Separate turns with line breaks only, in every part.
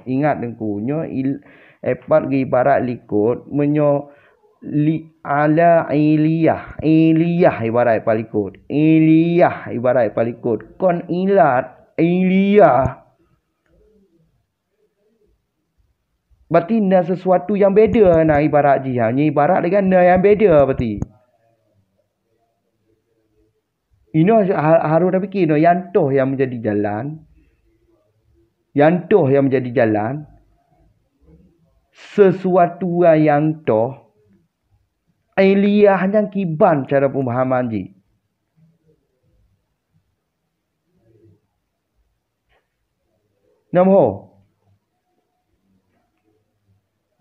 Ingat dengku, nyo epat ge ibarat likut menyo ala iliyah ibarat palikut. Iliyah ibarat palikut. Kon ilat iliyah. Berarti na sesuatu yang beda na ibarat ji. Ni ibarat dengan na yang beda berarti. Ini harus dah fikir no, yang toh yang menjadi jalan. Yang toh yang menjadi jalan. Sesuatu yang toh. Iliyah yang kiban cara pemahaman ji. Nombor.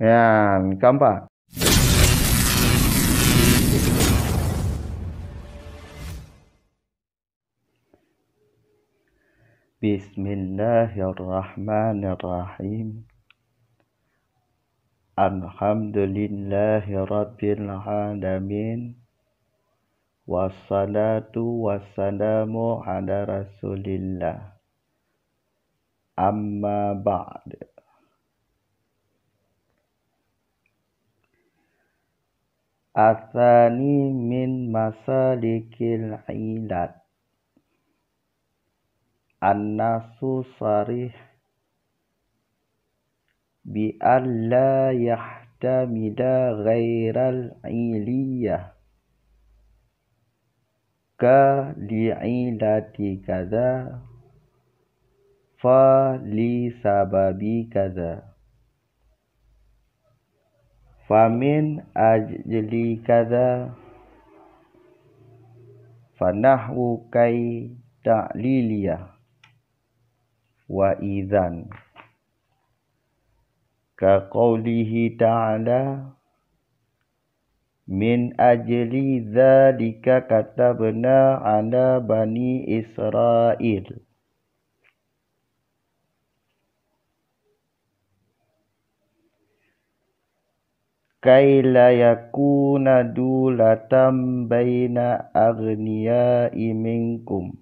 Ya, gambar. Bismillahirrahmanirrahim. Alhamdulillahirabbil alamin. Wassalatu wassalamu ala Rasulillah. Amma ba'd. Athani min masalikil ilat. An-nasu sarih bi alla yahtamila ghairal iliyah ka li'ilati kaza fa li sababi kaza. Famin ajli kaza fanahwu kai ta'liliyah wa idhan ka qawlihi ta'ala min ajli dzalika katabna ala bani Israil. Kai la yakuna dulatam baina aghniyai minkum.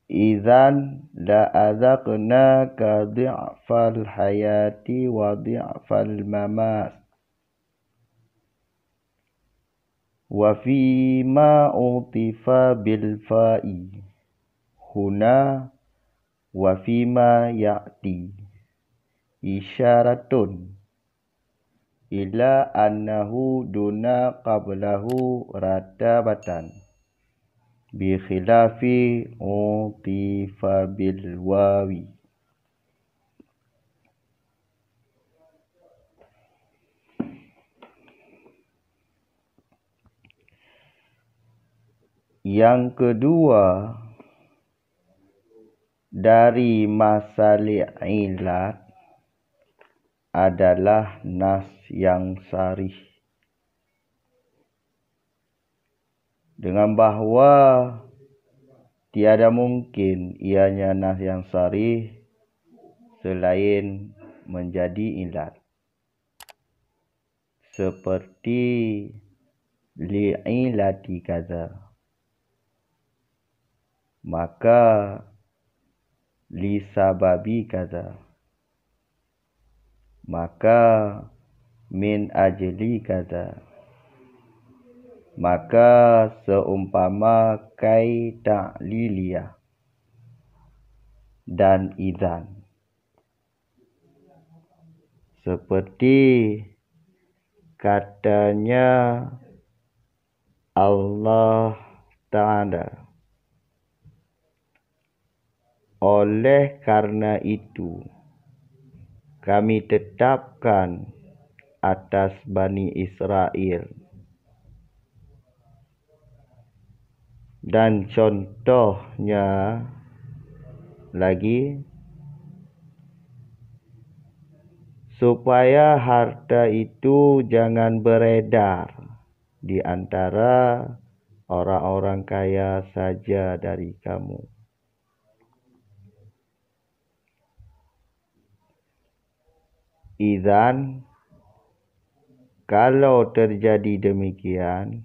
Idzan la azaqnaka dhi'fal hayati wa dhi'fal mamat. Wa fi ma utifa bil fa'i huna wa fi ma ya'ti. Isyaratun ila annahu duna qablahu ratabatan bi khilafi utifa bil wawi. Yang kedua dari masalah ilat adalah nas yang sarih. Dengan bahawa tiada mungkin ianya nas yang sarih selain menjadi ilat. Seperti li'ilati kaza. Maka li sababi kaza. Maka min ajli kaza. Maka seumpama kai ta'liliyah dan idzan. Seperti katanya Allah Ta'ala. Oleh karena itu kami tetapkan atas Bani Israel. Dan contohnya lagi, supaya harta itu jangan beredar di antara orang-orang kaya saja dari kamu. Idzan, kalau terjadi demikian,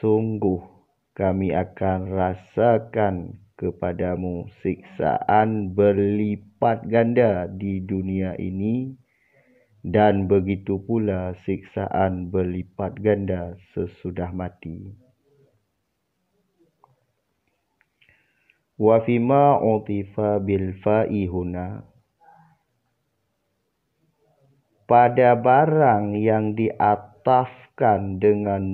sungguh kami akan rasakan kepadamu siksaan berlipat ganda di dunia ini, dan begitu pula siksaan berlipat ganda sesudah mati. Wa fima utifa bil fa'i huna, pada barang yang diatafkan dengan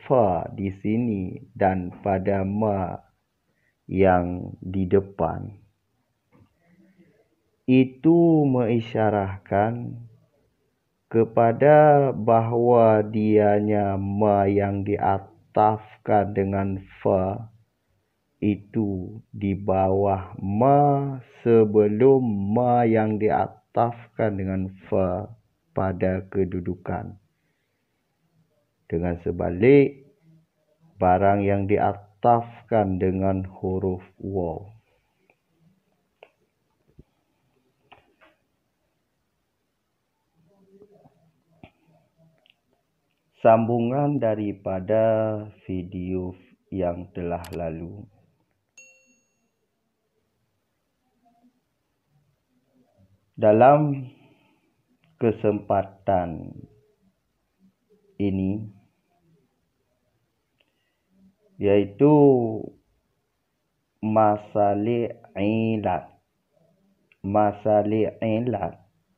fa di sini dan pada ma yang di depan, itu mengisyarahkan kepada bahawa dianya ma yang diatafkan dengan fa itu di bawah ma sebelum ma yang diatafkan dengan fa pada kedudukan. Dengan sebalik, barang yang diatafkan dengan huruf waw. Sambungan daripada video yang telah lalu. Dalam kesempatan ini, yaitu masalah ilat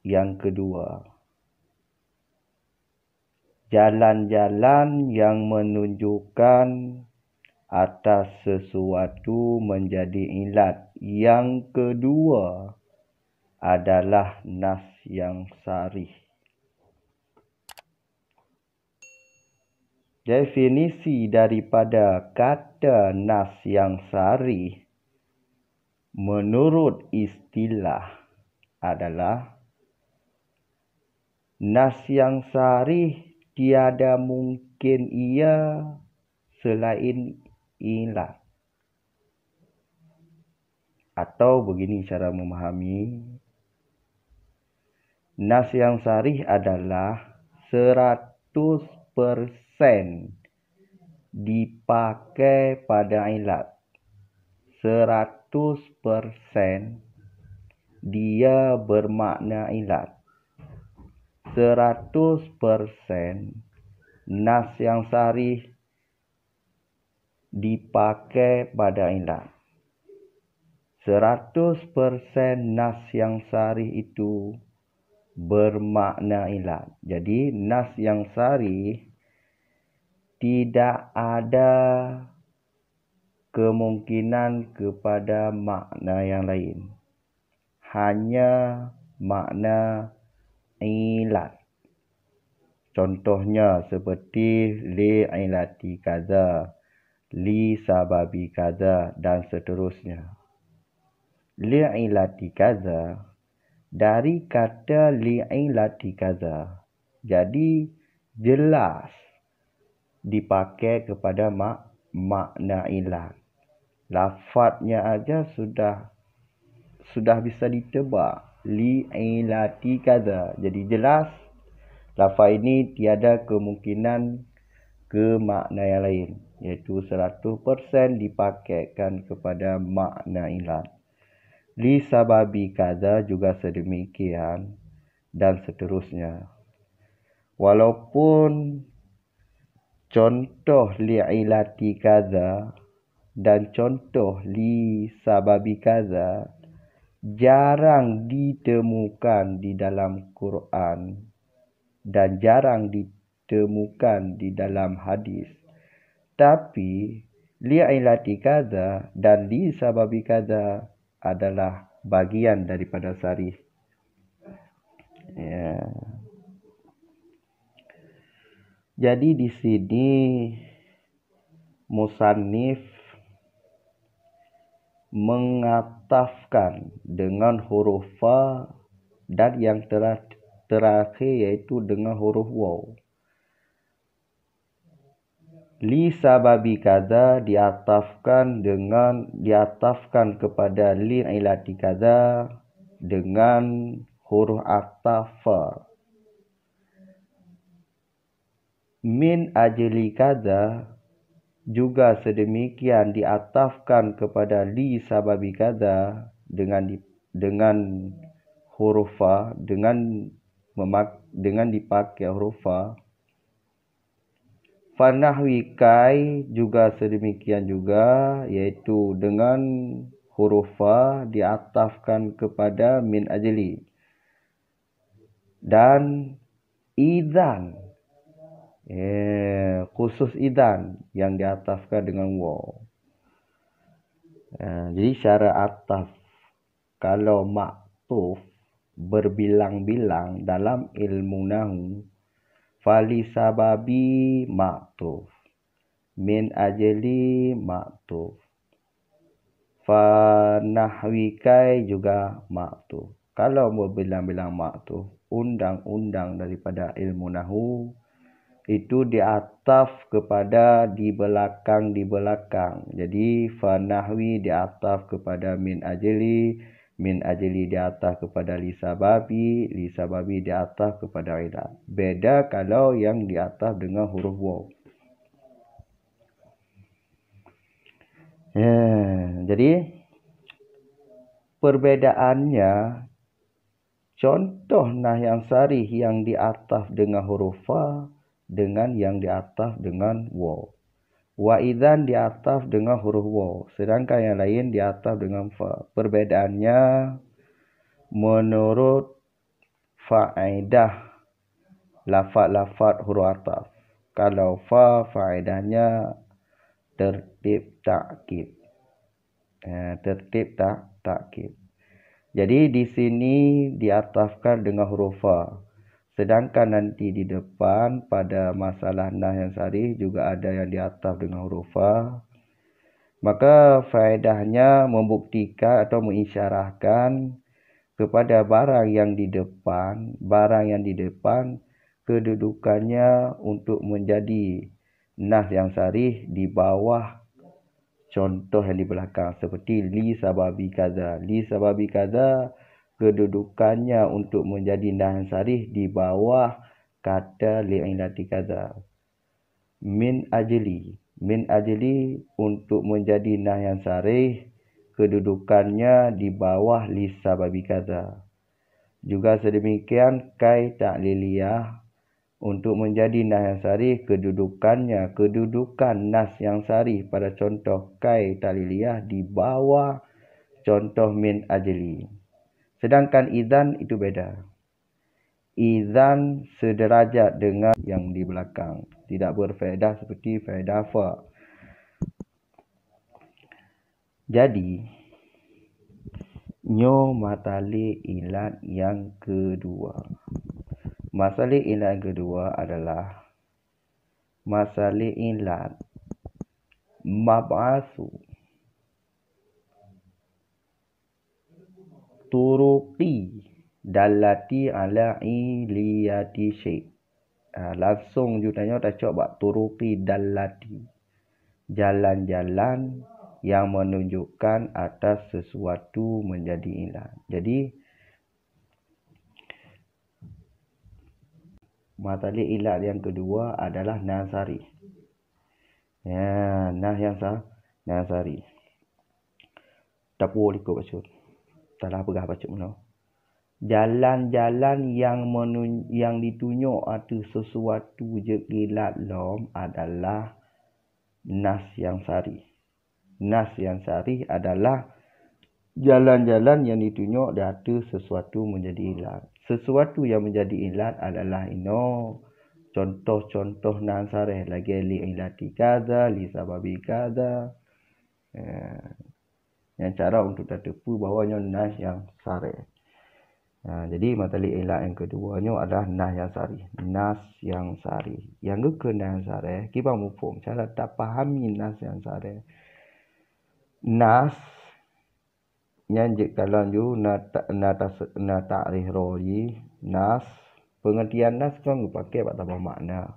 yang kedua, jalan-jalan yang menunjukkan atas sesuatu menjadi ilat yang kedua adalah nas yang sarih. Definisi daripada kata nas yang sarih menurut istilah adalah nas yang sarih tiada mungkin ia selain ilat. Atau begini cara memahami, nas yang sarih adalah 100% dipakai pada ilat. 100% dia bermakna ilat. 100% nas yang sarih dipakai pada ilat. 100% nas yang sarih itu bermakna ilat. Jadi nas yang sarih tidak ada kemungkinan kepada makna yang lain. Hanya makna ilat. Contohnya seperti li ilati kaza, li sababi kaza dan seterusnya. Li ilati kaza dari kata li'ilati kaza. Jadi jelas dipakai kepada makna ilat. Lafadznya aja sudah bisa ditebak. Li'ilati kaza. Jadi jelas lafaz ini tiada kemungkinan ke makna yang lain. Iaitu 100% dipakaikan kepada makna ilat. Li sababi kaza juga sedemikian dan seterusnya. Walaupun contoh li ilati kaza dan contoh li sababi kaza jarang ditemukan di dalam Quran dan jarang ditemukan di dalam hadis. Tapi li ilati kaza dan li sababi kaza adalah bagian daripada sarih. Ya. Jadi di sini musannif mengatafkan dengan huruf fa dan yang terakhir yaitu dengan huruf waw. Li sababi kaza diatafkan kepada li ilati kaza dengan huruf ataf fa. Min ajli kaza juga sedemikian diatafkan kepada li sababi kada dengan huruf fa, dengan dipakai huruf fa. Fanahwi kai juga sedemikian juga, iaitu dengan huruf fa diatafkan kepada min ajli. Dan idzan, khusus idzan yang diatafkan dengan waw. Jadi cara ataf kalau maktuf berbilang-bilang dalam ilmu nahu, fali sababi maktuf, min ajli maktuf, fa nahwikai juga maktuf. Kalau berbilang-bilang maktuf, undang-undang daripada ilmu nahu itu diataf kepada di belakang. Jadi fa nahwi diataf kepada min ajli diataf kepada li sababi diataf kepada ilat. Beda kalau yang diataf dengan huruf waw. Jadi perbedaannya, contoh nah yang sarih yang diataf dengan huruf fa dengan yang diataf dengan waw. Wa idzan diataf dengan huruf waw, sedangkan yang lain diataf dengan fa. Perbedaannya menurut faedah lafaz-lafaz huruf ataf. Kalau fa faedahnya tertib takkid. Takkid. Jadi di sini diatafkan dengan huruf fa. Sedangkan nanti di depan pada masalah nah yang sarih juga ada yang diataf dengan huruf fa. Maka faedahnya membuktikan atau mengisyarahkan kepada barang yang di depan kedudukannya untuk menjadi nas yang sarih di bawah contoh yang di belakang, seperti li sababi kaza kedudukannya untuk menjadi nas yang sarih di bawah kata li ilati kaza. Min ajli untuk menjadi nas yang sarih kedudukannya di bawah li sababi kaza. Juga sedemikian kai ta'liliyah untuk menjadi nas yang sarih kedudukan nas yang sarih pada contoh kai ta'liliyah di bawah contoh min ajli. Sedangkan idzan itu beda. Idzan sederajat dengan yang di belakang, tidak berfaedah seperti faedah fa. Jadi nyo matali ilat yang kedua. Masalah ilat yang kedua adalah masalah ilat mab'asu turuqi dalati ala iliyati syai'. Langsung jutanya tak cok bak turuqi dalati, jalan-jalan yang menunjukkan atas sesuatu menjadi ilat. Jadi matali ilat yang kedua adalah nasari. Nah yang nasari. Tapu liko bacut. Talah pegah bacut mana. Jalan-jalan yang ditunjuk atas sesuatu je ilat lom adalah nas yang sari. Nas yang sari adalah jalan-jalan yang ditunjuk di atas sesuatu menjadi ilat. Sesuatu yang menjadi ilat adalah contoh-contoh nas sarih lagi li ilati kaza, li sababi kaza. Yang cara untuk tertepu bahawanya nas yang sarih. Jadi matali ilat yang keduanya adalah nas yang sari. Nas yang sari. Yang ke nas yang sari, kita mufhum cara tak pahami nas yang sari. Nas yang kalau ju na ta'rif roji nas, pengertian nas kan pakai pada makna.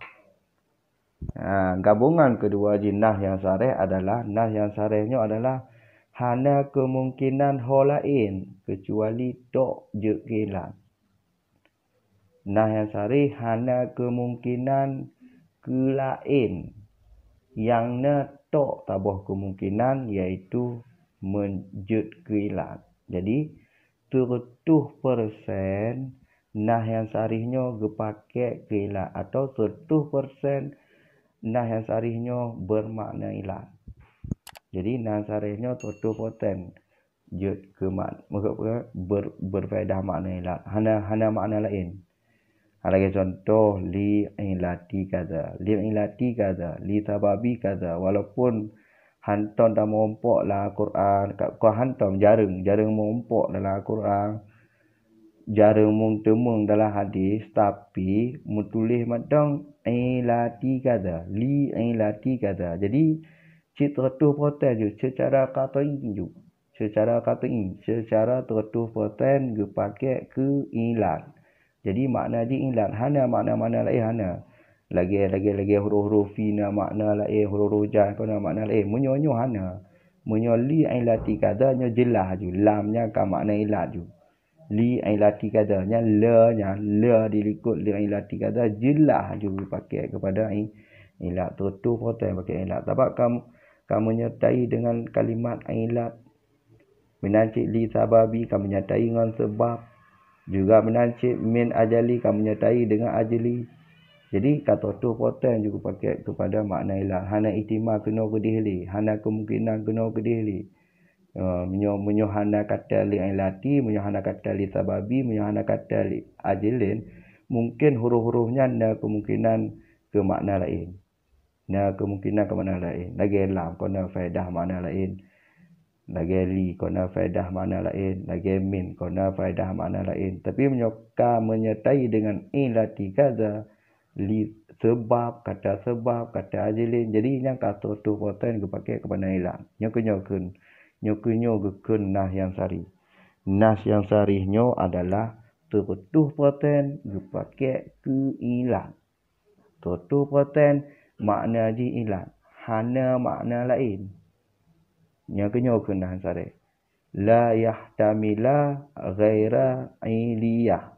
Gabungan kedua jinnah yang sari adalah nas yang sarihnya adalah hana kemungkinan holain kecuali tok je ilat. Nah yang sari hana kemungkinan kelain Yang ne tok tabah kemungkinan iaitu menjut ke ilat. Jadi 100% nah yang sarihnya gepake ke ilat atau 100% nah yang sarihnya bermakna ilat. Jadi nah sarihnya 100% jut ke berfaedah makna ilat. Hana makna lain. Lagi contoh li ilati kaza, li sababi kaza. Walaupun hantam dah mengompok dalam Al-Quran, kau hantam jarang mengompok dalam Al-Quran, jarang mentemung dalam hadis, tapi menulis madang ilati kaza, li ilati kaza. Jadi citra tu protes je secara katain je. Secara 100% dipakai ke ilat. Jadi makna di ilat hana makna-makna lain hana. Lagi huruf-huruf fina makna lain, huruf jan kena makna lain. Menyo hana. Menyo li ilati kadanya jelas ju. Lamnya kan makna ilat ju. Li ilati kadanya la dilikut li ilati kada jelas ju dipakai kepada ilat. Tu protes pakai ilat. Sebab kamu menyertai dengan kalimat ilat. Menancik li sababi kamu menyertai dengan sebab. Juga menancip min ajali kamu menyertai dengan ajali. Jadi kata tu poten juga pakai kepada makna ilah. Hana ihtimal kena kedihli. Hana kemungkinan kena kedihli. Menyo hana kata li ilati, menyo hana kata li sababi, menyo hana kata li ajilin. Mungkin huruf-hurufnya ada kemungkinan ke makna lain. Ada kemungkinan ke makna lain. Lagi lam kena faedah makna lain. Lagi li kena faedah makna lain, lagi min kena faedah makna lain. Tapi menyertai dengan ilati kaza, li sebab kata ajilin. Jadi yang kata tu poten dipakai kepada ilat. Nyokun nah yang sari. Nas yang sarihnya adalah tertuh poten dipakai ke ilat. Tertuh poten makna ji ilat. Hana makna lain. Nyokun nah sari. La yahtamila ghaira iliyah.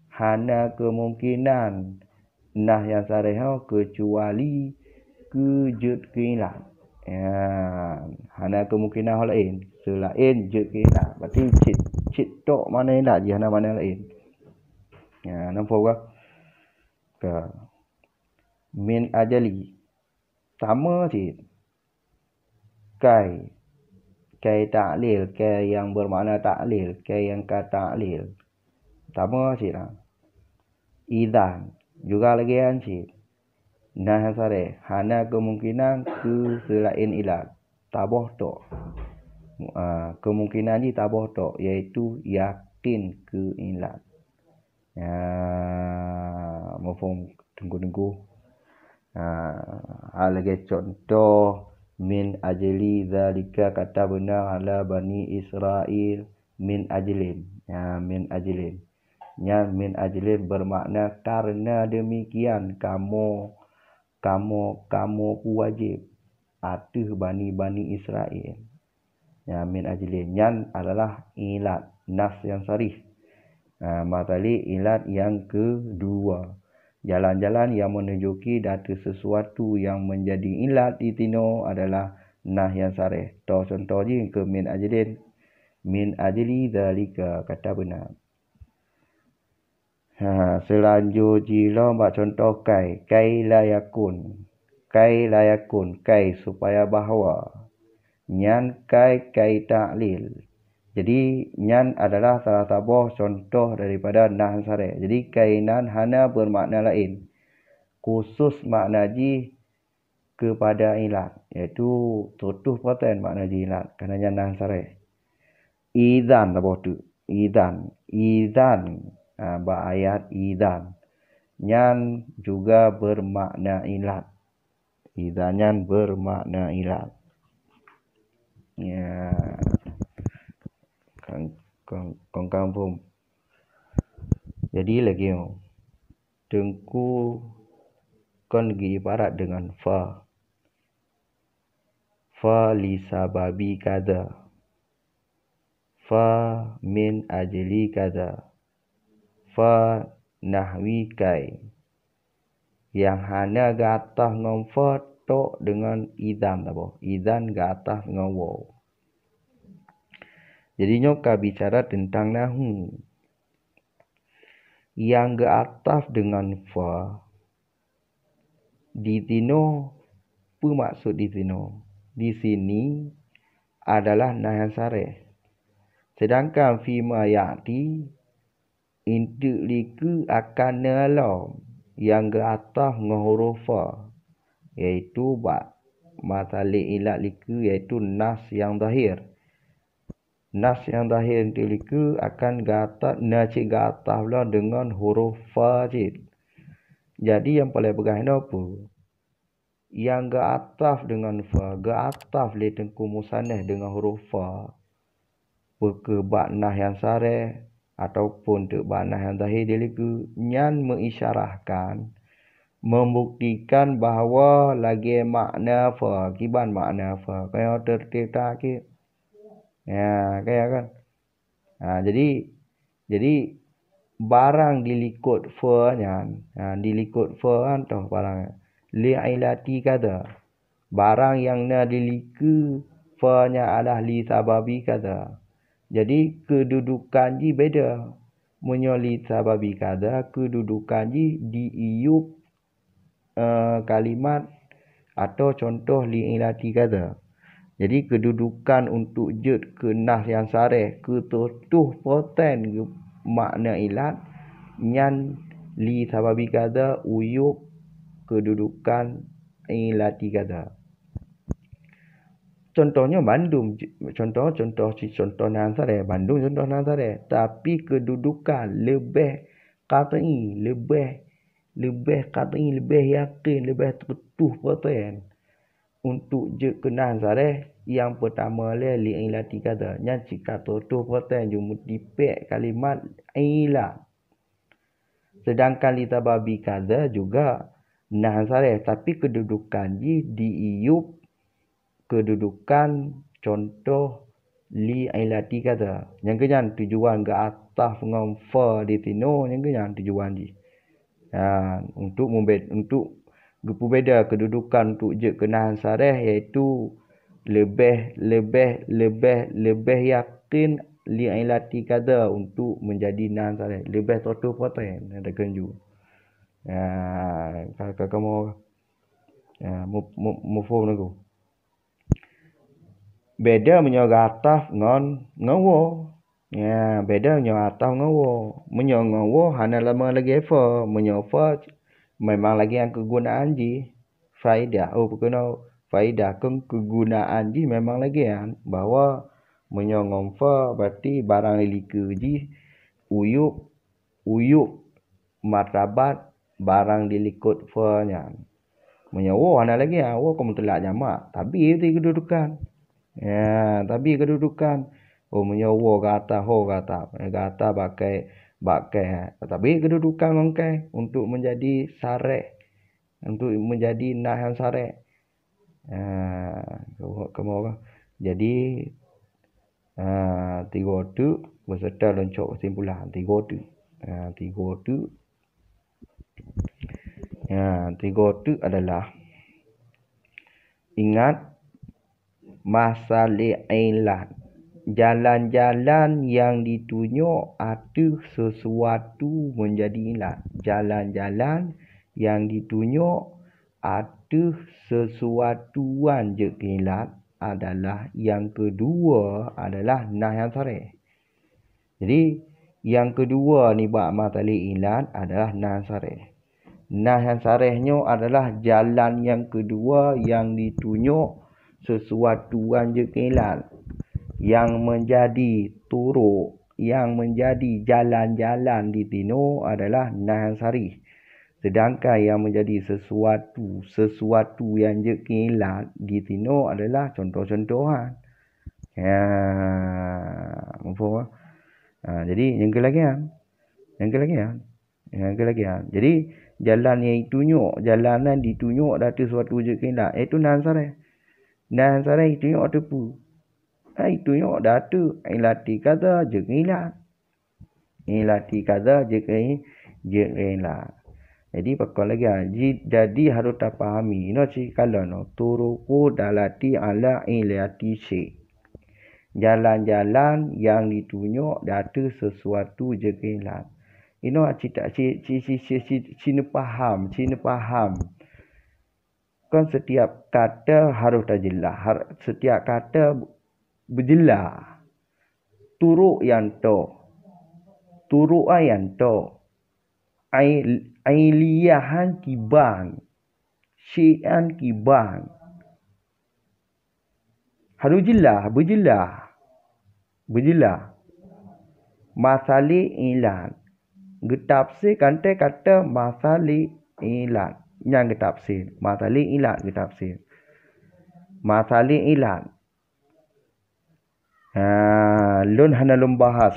Hana kemungkinan nah yang sarihnya kecuali kejut keilat. Hana kemungkinan hal lain. Selain jut keilat. Berarti cit tok mana ilat je. Hana mana lain. Nampak ke? Min ajali. Sama cit. Kai ta'lil. Kai yang bermakna ta'lil. Kai yang kata ta'lil. Sama cit lah. Idan. Juga lagi yang cit. Nah sare. Hana kemungkinan ke selain ilat. Tabah tok. Kemungkinan ni tabah tok. Iaitu yakin ke ilat. Mufum tunggu-tunggu. Lagi contoh. Min ajli zalika kata benar ala bani Israel. Min ajlin. Min ajlin. Min ajlin bermakna karena demikian kamu wajib atas bani Israel. Min ajlin. Yan adalah ilat. Nas yang sarih. Matali ilat yang kedua. Jalan-jalan yang menunjuki data sesuatu yang menjadi ilat di tino adalah nah yang sarih. Contoh je ke min ajlin. Min ajli zalika kata benar. Selanjutnya mbak contoh kai. Kai layakun. Kai supaya bahawa. Nyan kai ta'lil. Jadi nyan adalah salah satu contoh daripada nah sarih. Jadi kainan hana bermakna lain. Khusus makna ji kepada ilat. Iaitu tutuh poten makna ji ilat. Kerana nah sarih. Idan apa tu? Idan. Ayat idan. Nyan juga bermakna ilat. Idan nyan bermakna ilat. Kong kampung. Jadi lagi tengku kon lagi ibarat dengan fa. Fa li sababi kada. Fa min ajli kada. Fa nahwi kai. Yang hana gatah ngom fa tok dengan idzan apa? Idzan ke atas dengan waw. Jadinya ka bicara tentang nahu. Yang ke atas dengan fa di tino, apa maksud di tino? Di sini adalah nah yang sareh. Sedangkan fima ya'ti intu liku akan nelom yang ke atas dengan huruf fa, iaitu matalik ilat liku, iaitu nas yang zahir. Nas yang zahir intu liku akan gatas nacik gatas pula dengan huruf fa cik. Jadi yang paling pegang apa? Yang ke atas dengan fa, ke atas li tengku musanah dengan huruf fa, ke nah yang sareh ataupun ke nah yang zahir dia liku, nyan mengisyarahkan, membuktikan bahawa lagi makna fa, kiban makna fa, kaya tertib tak ke. Ya, kaya kan. Jadi barang dilikut fa nyan, dilikut fa kan toh barang li'ilati kata. Barang yang na diliku fa nya adalah li sababi kata. Jadi kedudukan ji beda. Menyoli sababi kata, kedudukan ji diiup kalimat atau contoh li'ilati kata. Jadi kedudukan untuk jud ke nas yang sareh ke tutuh poten ke makna ilat nyan li sababi kata uyup kedudukan ilati kata. Contohnya Bandung, contoh nan sareh, Bandung contoh nan sareh, tapi kedudukan lebih qat'i, lebih qat'i, lebih yakin, lebih tertuh poten untuk je kenan sareh. Yang pertama li ilati kata, nya jika tutuh poten jumu dipek kalimat ilat. Sedangkan li sababi kata juga nah sareh, tapi kedudukan ji diiup kedudukan contoh li ilati kata. Yang kenyan tujuan ke atas dengan fa di tino, yang kenyan tujuan ji. Untuk gepu beda kedudukan untuk je kenahan sareh, iaitu lebih yakin li ilati kata untuk menjadi nahan sareh, lebih tutup poten ada kenju. Kamu mufhum aku. Beda menyoga atas ngon ngawo. Ya, beda menyoga atas ngawo. Menyoga ngawo hana lama lagi fa, menyofa memang lagi yang kegunaan ji faidah. Berkenal faidah kegunaan ji memang lagi kan, bahwa menyongong fa berarti barang liku ji uyup martabat barang dilikut fa nya. Menyawa ana lagi wo kamu telak jamak, tapi itu kedudukan. Ya, tapi kedudukan. Menyawa kata ho kata pakai tapi kedudukan ngongkai untuk menjadi sareh, untuk menjadi nahan sareh. Kamu jadi tiga tu beserta loncok kesimpulan tiga tu. Tiga tu adalah ingat masalah ilat. Jalan-jalan yang ditunjuk ada sesuatu menjadi ilat. Jalan-jalan yang ditunjuk ada sesuatuan je ilat adalah yang kedua adalah nah yang sareh. Jadi yang kedua ni bab matali ilat adalah nah yang sareh. Nah yang sarehnya adalah jalan yang kedua yang ditunjuk sesuatuan je ilat. Yang menjadi turuk, yang menjadi jalan-jalan di tino adalah nah yang sarih. Sedangkan yang menjadi sesuatu yang je ilat di tino adalah contoh-contohan. Mufaham? Jadi yang ke lagi Jadi jalan yang ditunjuk, jalanan ditunjuk dari sesuatu je ilat, itu nah yang sarih. Nah yang sarih ditunjuk ada pu. Itu yang datu ilati kata je ilat. Ilati kata je ilat. Jadi pakon lagi jadi harus tak pahami no si kalau no turuku dalati ala ilati syekh. Jalan-jalan yang ditunjuk datu sesuatu jegelan. Ino cita cina faham. Kan setiap kata harus tak jelas. Setiap kata berjelas. Turuk yang to. Turuk yang to. Ailiyahan kiban. Syi'an kiban. Harus jelas. Berjelas. Masali ilan. Getafsir kata masali ilan. Yang getafsir. Masali ilan getafsir. Masali ilan. Lun hana lun bahas.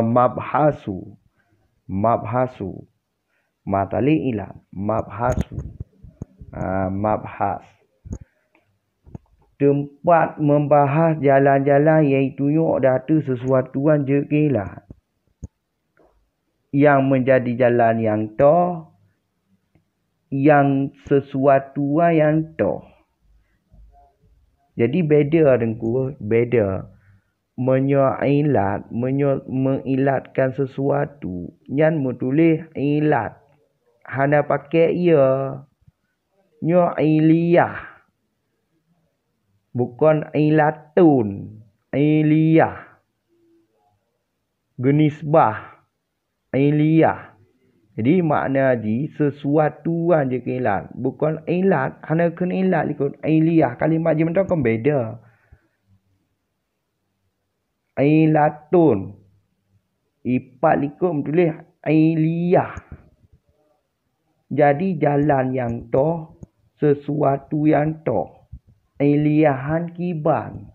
Mabhasu. Masali ilan. Mabhasu. Mabhas. Tempat membahas jalan-jalan yang tunjuk datu sesuatuan jegelan. Yang menjadi jalan yang toh, yang sesuatu yang toh. Jadi beda dengku, beda. Mengilatkan sesuatu. Yang menulis ilat. Hana pakai ia. Nyo iliyah. Bukan ilatun. Iliyah. Genisbah. Iliyah. Jadi makna sesuatu je ilat. Bukan ilat. Hanya kena ilat ikut. Iliyah. Kalimat je mentang kan beda. Ilatun. Ipat ikut tulis iliyah. Jadi jalan yang toh. Sesuatu yang toh. Iliyahan kiban.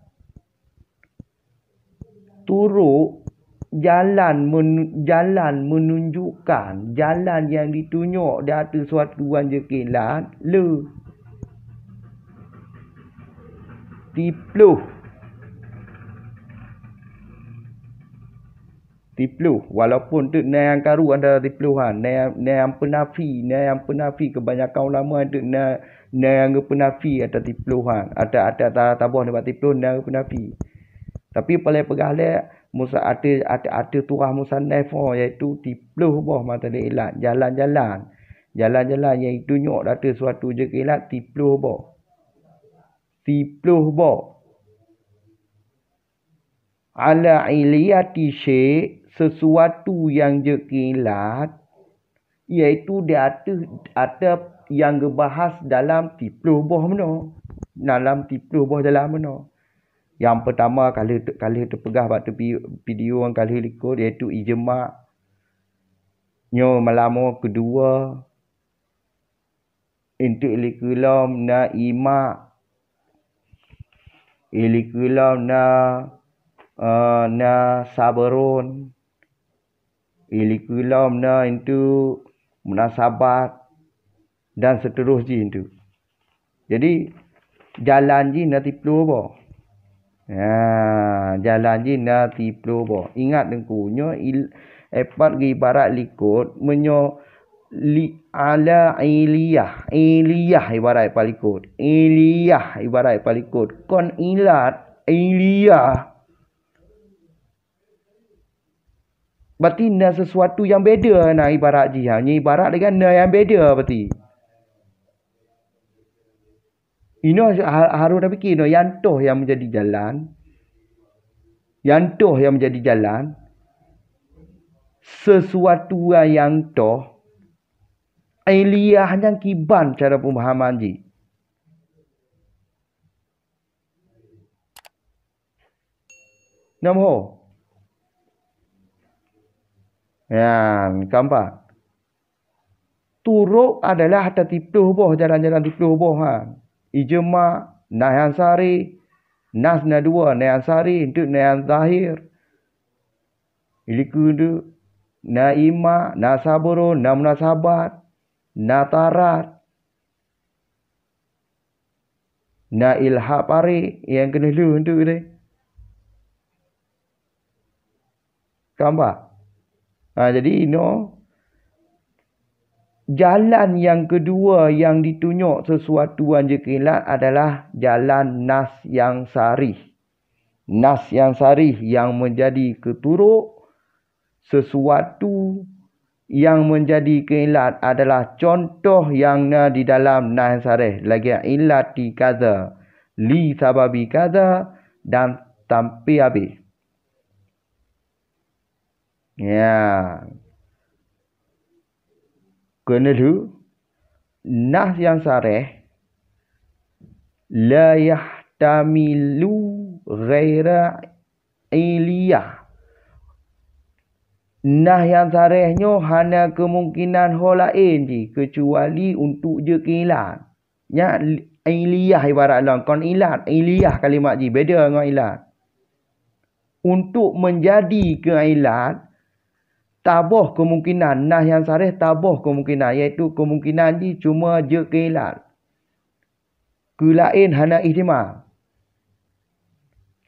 Turuk. Jalan menunjukkan. Jalan yang ditunjuk di atas suatu jekilan. Le. Tipluh. Walaupun tu yang karu ada tipluhan. Yang penafi. Kebanyakan ulama tu yang penafi ada tipluhan. Ada tabah dapat tipluh yang penafi. Tapi paling pegala musa ada turah musannaf iaitu tipluh boh mata dia ilat jalan-jalan yang tunjuk data suatu je ilat tipluh boh ala iliyati syekh sesuatu yang je ilat iaitu dia ada yang dibahas dalam tipluh boh meno dalam meno. Yang pertama kali terpegah waktu video yang kali likut iaitu ijma'. Nyo melamo kedua. Untuk ilikulam na ima. Ilikulam na sabarun. Ilikulam na itu munasabat. Dan seterusnya itu. Jadi jalan je na tiplu apa? Jalan je na tiplu boh. Ingat dengku nyo epat ibarat likut menyo ala iliyah ibarat palikut kon ilat iliyah berarti na sesuatu yang beda na ibarat je ibarat dengan na yang beda berarti ini harus dah fikir yang toh yang menjadi jalan. Yang toh yang menjadi jalan. Sesuatu yang toh. Iliyah yang kiban cara pemahaman ji. Nombor. Yang keempat. Turuk adalah harta tipluh boh. Jalan-jalan tipluh boh. Ijma' nahan sari. Nas na dua. Nahan sari. Untuk nahan zahir. Iliku itu. Na ima. Na saburu. Na munasabat. Na tarat. Na ilhaq pari. Yang kena lu untuk ni. Kampak? Jadi Jalan yang kedua yang ditunjuk sesuatu anja kilat adalah jalan nas yang sarih. Nas yang sarih yang menjadi keturuk sesuatu yang menjadi keilat adalah contoh yang di dalam nas yang sarih. Lagi illati kaza, li sababi kaza dan sampai habis. Ya. Kena tu nas yang sarih la yahtamilu ghaira iliyah. Nah yang sarihnya hanya kemungkinan hal lain je kecuali untuk je kilat. Ya iliyah ibaratlah kon ilat, iliyah kalimat je beda dengan ilat. Untuk menjadi keilat tabah kemungkinan, nah yang sarih tabah kemungkinan, iaitu kemungkinan je cuma je keilat. Kelain hanya ihtimal.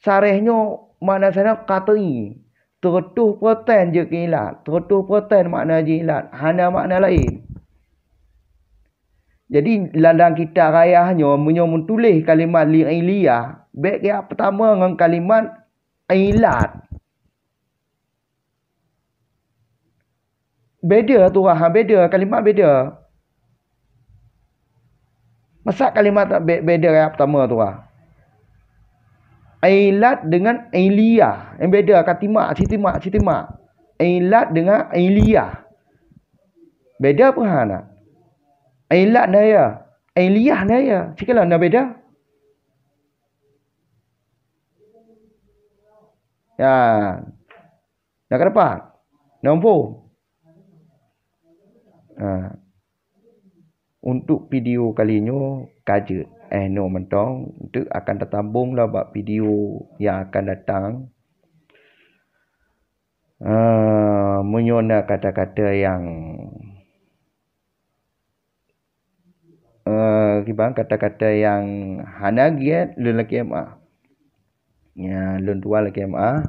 Sarihnya makna sana qat'i. 100% je keilat. 100% makna je ilat. Hanya makna lain. Jadi dalam kitab rayahnya menulis kalimat li'iliyah. Baik yang pertama dengan kalimat ilat. Beda tu lah. Beda. Kalimat beda. Masa kalimat tak beda yang pertama tu lah. Ilat dengan iliyah. Yang beda. Katimak. Ilat dengan iliyah. Beda apa nak? Ilat na ya. Iliyah na ya. Cikalah na beda. Ya. Nak ke depan? Nombor. Untuk video kali ni kajet no mentong untuk akan tertambung lah buat video yang akan datang. Menyona kata-kata yang kata-kata yang hanagiat lelaki MA. Ya, lun tua lelaki MA.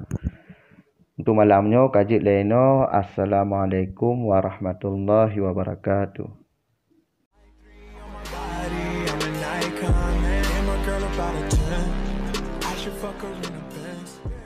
Untuk malamnya kajet lainnya. Assalamualaikum warahmatullahi wabarakatuh. Girl about a 10, I should fuck her in a Benz.